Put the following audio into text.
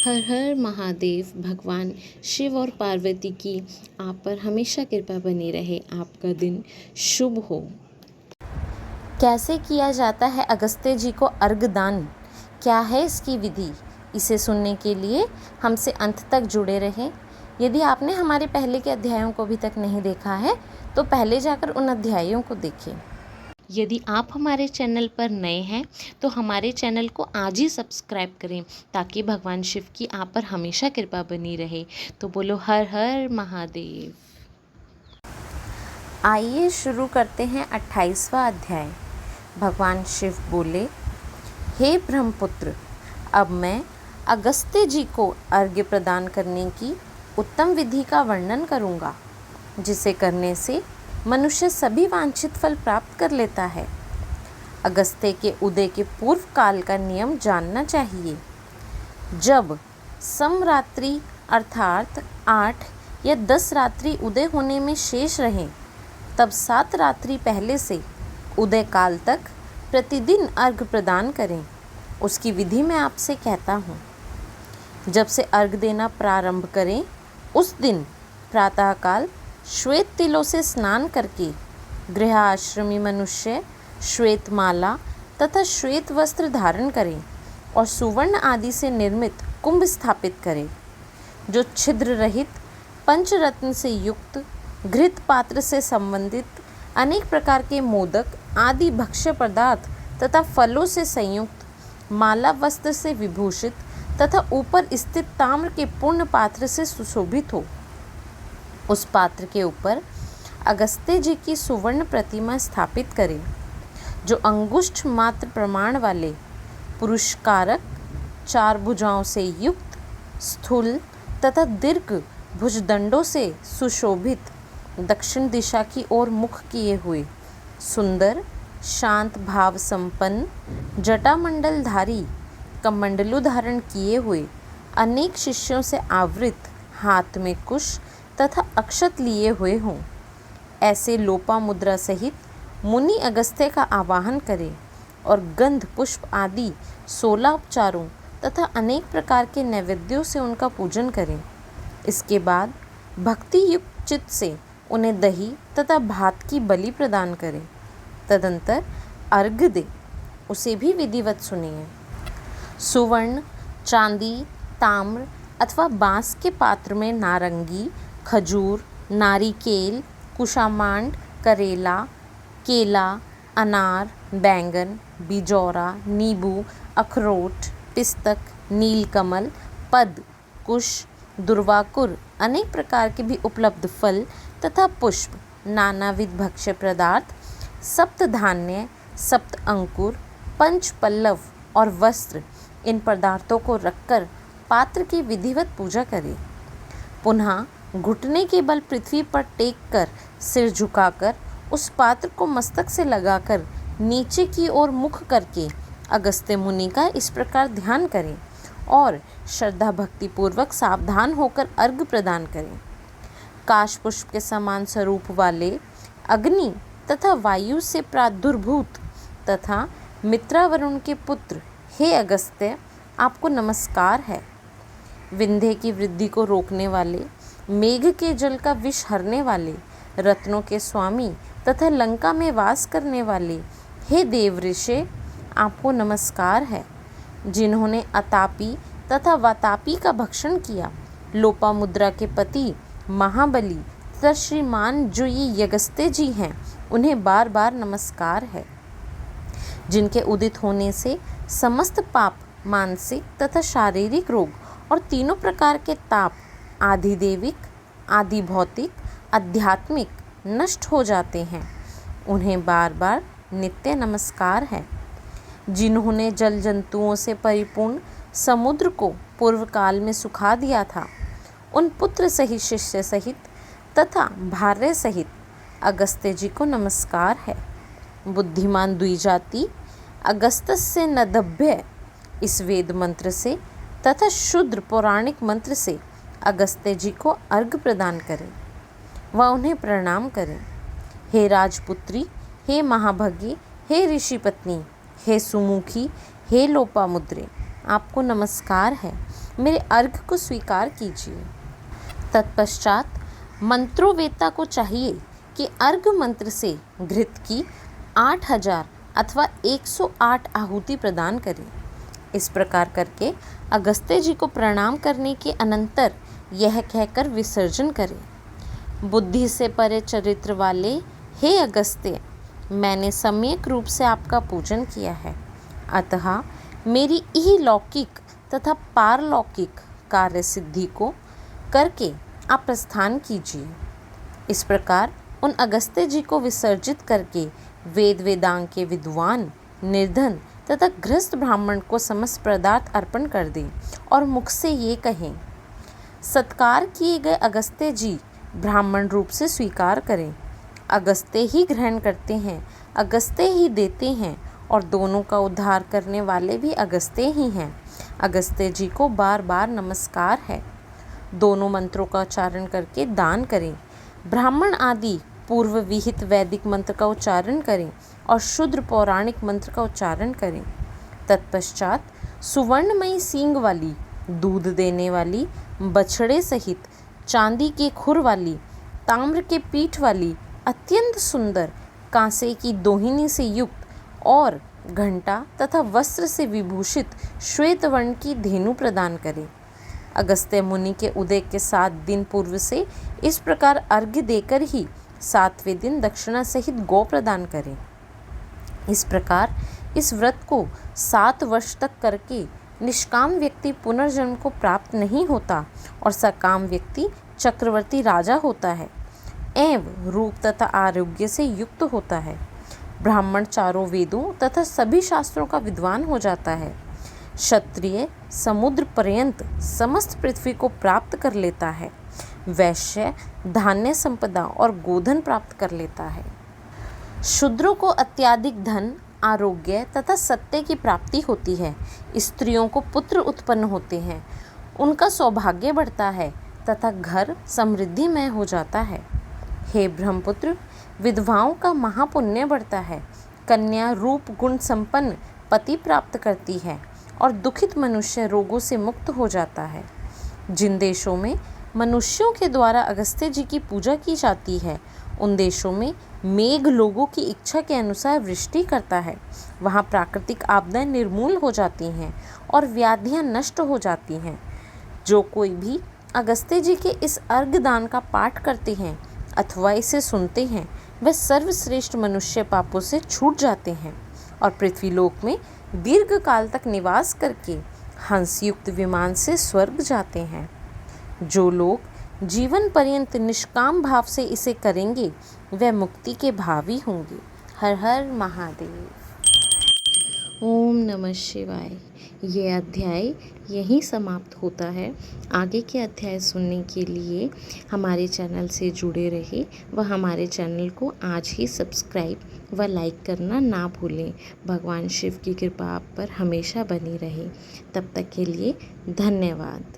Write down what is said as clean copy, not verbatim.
हर हर महादेव। भगवान शिव और पार्वती की आप पर हमेशा कृपा बनी रहे। आपका दिन शुभ हो। कैसे किया जाता है अगस्त्य जी को अर्घदान, क्या है इसकी विधि, इसे सुनने के लिए हमसे अंत तक जुड़े रहें। यदि आपने हमारे पहले के अध्यायों को अभी तक नहीं देखा है तो पहले जाकर उन अध्यायों को देखें। यदि आप हमारे चैनल पर नए हैं तो हमारे चैनल को आज ही सब्सक्राइब करें ताकि भगवान शिव की आप पर हमेशा कृपा बनी रहे। तो बोलो हर हर महादेव। आइए शुरू करते हैं 28वां अध्याय। भगवान शिव बोले, हे ब्रह्मपुत्र, अब मैं अगस्त्य जी को अर्घ्य प्रदान करने की उत्तम विधि का वर्णन करूँगा, जिसे करने से मनुष्य सभी वांछित फल प्राप्त कर लेता है। अगस्त्य के उदय के पूर्व काल का नियम जानना चाहिए। जब समरात्रि अर्थात 8 या 10 रात्रि उदय होने में शेष रहें, तब 7 रात्रि पहले से उदय काल तक प्रतिदिन अर्घ्य प्रदान करें। उसकी विधि मैं आपसे कहता हूँ। जब से अर्घ्य देना प्रारंभ करें, उस दिन प्रातःकाल श्वेत तिलों से स्नान करके गृहाश्रमी मनुष्य श्वेत माला तथा श्वेत वस्त्र धारण करें और सुवर्ण आदि से निर्मित कुंभ स्थापित करें, जो छिद्र रहित पंचरत्न से युक्त घृत पात्र से संबंधित अनेक प्रकार के मोदक आदि भक्ष्य पदार्थ तथा फलों से संयुक्त माला वस्त्र से विभूषित तथा ऊपर स्थित ताम्र के पूर्ण पात्र से सुशोभित हो। उस पात्र के ऊपर अगस्त्य जी की सुवर्ण प्रतिमा स्थापित करें, जो अंगुष्ठ मात्र प्रमाण वाले पुरुषकारक 4 भुजाओं से युक्त स्थूल तथा दीर्घ भुजदंडों से सुशोभित दक्षिण दिशा की ओर मुख किए हुए सुंदर शांत भाव संपन्न जटामंडलधारी कमंडलु धारण किए हुए अनेक शिष्यों से आवृत हाथ में कुश तथा अक्षत लिए हुए हों। ऐसे लोपा मुद्रा सहित मुनि अगस्त्य का आवाहन करें और गंध पुष्प आदि 16 उपचारों तथा अनेक प्रकार के नैवेद्यों से उनका पूजन करें। इसके बाद भक्ति युक्त चित्त से उन्हें दही तथा भात की बलि प्रदान करें। तदंतर अर्घ्य दें। उसे भी विधिवत सुनिए। सुवर्ण, चांदी, ताम्र अथवा बांस के पात्र में नारंगी, खजूर, नारिकेल, कुशामांड, करेला, केला, अनार, बैंगन, बिजौरा, नींबू, अखरोट, पिस्तक, नीलकमल, पद, कुश, दुर्वाकुर, अनेक प्रकार के भी उपलब्ध फल तथा पुष्प, नानाविध भक्ष्य पदार्थ, सप्त धान्य, सप्त अंकुर, पंच पल्लव और वस्त्र, इन पदार्थों को रखकर पात्र की विधिवत पूजा करें। पुनः घुटने के बल पृथ्वी पर टेक कर सिर झुकाकर उस पात्र को मस्तक से लगाकर नीचे की ओर मुख करके अगस्त्य मुनि का इस प्रकार ध्यान करें और श्रद्धा भक्ति पूर्वक सावधान होकर अर्घ्य प्रदान करें। काश पुष्प के समान स्वरूप वाले अग्नि तथा वायु से प्रादुर्भूत तथा मित्रावरुण के पुत्र हे अगस्त्य, आपको नमस्कार है। विंध्य की वृद्धि को रोकने वाले, मेघ के जल का विष हरने वाले, रत्नों के स्वामी तथा लंका में वास करने वाले हे देव ऋषि, आपको नमस्कार है। जिन्होंने अतापी तथा वातापी का भक्षण किया, लोपामुद्रा के पति महाबली तथा श्रीमान जो ये अगस्त्य जी हैं, उन्हें बार बार नमस्कार है। जिनके उदित होने से समस्त पाप, मानसिक तथा शारीरिक रोग और तीनों प्रकार के ताप आदि दैविक, आदि भौतिक, आध्यात्मिक नष्ट हो जाते हैं, उन्हें बार बार नित्य नमस्कार है। जिन्होंने जल जंतुओं से परिपूर्ण समुद्र को पूर्व काल में सुखा दिया था, उन पुत्र सहित शिष्य सहित तथा भार्य सहित अगस्त्य जी को नमस्कार है। बुद्धिमान द्विजाति अगस्त्य नदभ्य इस वेद मंत्र से तथा शुद्र पौराणिक मंत्र से अगस्त्य जी को अर्घ्य प्रदान करें व उन्हें प्रणाम करें। हे राजपुत्री, हे महाभागी, हे ऋषि पत्नी, हे सुमुखी, हे लोपामुद्रे, आपको नमस्कार है। मेरे अर्घ को स्वीकार कीजिए। तत्पश्चात मंत्रोवेत्ता को चाहिए कि अर्घ मंत्र से घृत की 8000 अथवा 108 आहुति प्रदान करें। इस प्रकार करके अगस्त्य जी को प्रणाम करने के अनंतर यह कहकर विसर्जन करें, बुद्धि से परे चरित्र वाले हे अगस्त्य, मैंने सम्यक रूप से आपका पूजन किया है, अतः मेरी इहलौकिक तथा पारलौकिक कार्य सिद्धि को करके आप प्रस्थान कीजिए। इस प्रकार उन अगस्त्य जी को विसर्जित करके वेद वेदांग के विद्वान, निर्धन तथा गृहस्थ ब्राह्मण को समस्त पदार्थ अर्पण कर दें और मुख से ये कहें, सत्कार किए गए अगस्त्य जी ब्राह्मण रूप से स्वीकार करें। अगस्त्य ही ग्रहण करते हैं, अगस्त्य ही देते हैं और दोनों का उद्धार करने वाले भी अगस्त्य ही हैं। अगस्त्य जी को बार बार नमस्कार है। दोनों मंत्रों का उच्चारण करके दान करें। ब्राह्मण आदि पूर्व विहित वैदिक मंत्र का उच्चारण करें और शूद्र पौराणिक मंत्र का उच्चारण करें। तत्पश्चात सुवर्णमयी सींग वाली, दूध देने वाली, बछड़े सहित चांदी के खुर वाली, ताम्र के पीठ वाली, अत्यंत सुंदर कांसे की दोहिनी से युक्त और घंटा तथा वस्त्र से विभूषित श्वेत वर्ण की धेनु प्रदान करें। अगस्त्य मुनि के उदय के 7 दिन पूर्व से इस प्रकार अर्घ्य देकर ही 7वें दिन दक्षिणा सहित गौ प्रदान करें। इस प्रकार इस व्रत को 7 वर्ष तक करके निष्काम व्यक्ति पुनर्जन्म को प्राप्त नहीं होता और सकाम व्यक्ति चक्रवर्ती राजा होता है एवं रूप तथा आरोग्य से युक्त होता है। ब्राह्मण चारों वेदों तथा सभी शास्त्रों का विद्वान हो जाता है। क्षत्रिय समुद्र पर्यंत समस्त पृथ्वी को प्राप्त कर लेता है। वैश्य धान्य संपदा और गोधन प्राप्त कर लेता है। शूद्रों को अत्याधिक धन, आरोग्य तथा सत्य की प्राप्ति होती है। स्त्रियों को पुत्र उत्पन्न होते हैं, उनका सौभाग्य बढ़ता है तथा घर समृद्धिमय हो जाता है। हे ब्रह्मपुत्र, विधवाओं का महापुण्य बढ़ता है। कन्या रूप गुण संपन्न पति प्राप्त करती है और दुखित मनुष्य रोगों से मुक्त हो जाता है। जिन देशों में मनुष्यों के द्वारा अगस्त्य जी की पूजा की जाती है, उन देशों में मेघ लोगों की इच्छा के अनुसार वृष्टि करता है। वहाँ प्राकृतिक आपदाएं निर्मूल हो जाती हैं और व्याधियाँ नष्ट हो जाती हैं। जो कोई भी अगस्त्य जी के इस अर्घ्य दान का पाठ करते हैं अथवा इसे सुनते हैं, वह सर्वश्रेष्ठ मनुष्य पापों से छूट जाते हैं और पृथ्वीलोक में दीर्घ काल तक निवास करके हंसयुक्त विमान से स्वर्ग जाते हैं। जो लोग जीवन पर्यंत निष्काम भाव से इसे करेंगे, वह मुक्ति के भावी होंगे। हर हर महादेव। ओम नमः शिवाय। ये अध्याय यहीं समाप्त होता है। आगे के अध्याय सुनने के लिए हमारे चैनल से जुड़े रहे व हमारे चैनल को आज ही सब्सक्राइब व लाइक करना ना भूलें। भगवान शिव की कृपा आप पर हमेशा बनी रहे। तब तक के लिए धन्यवाद।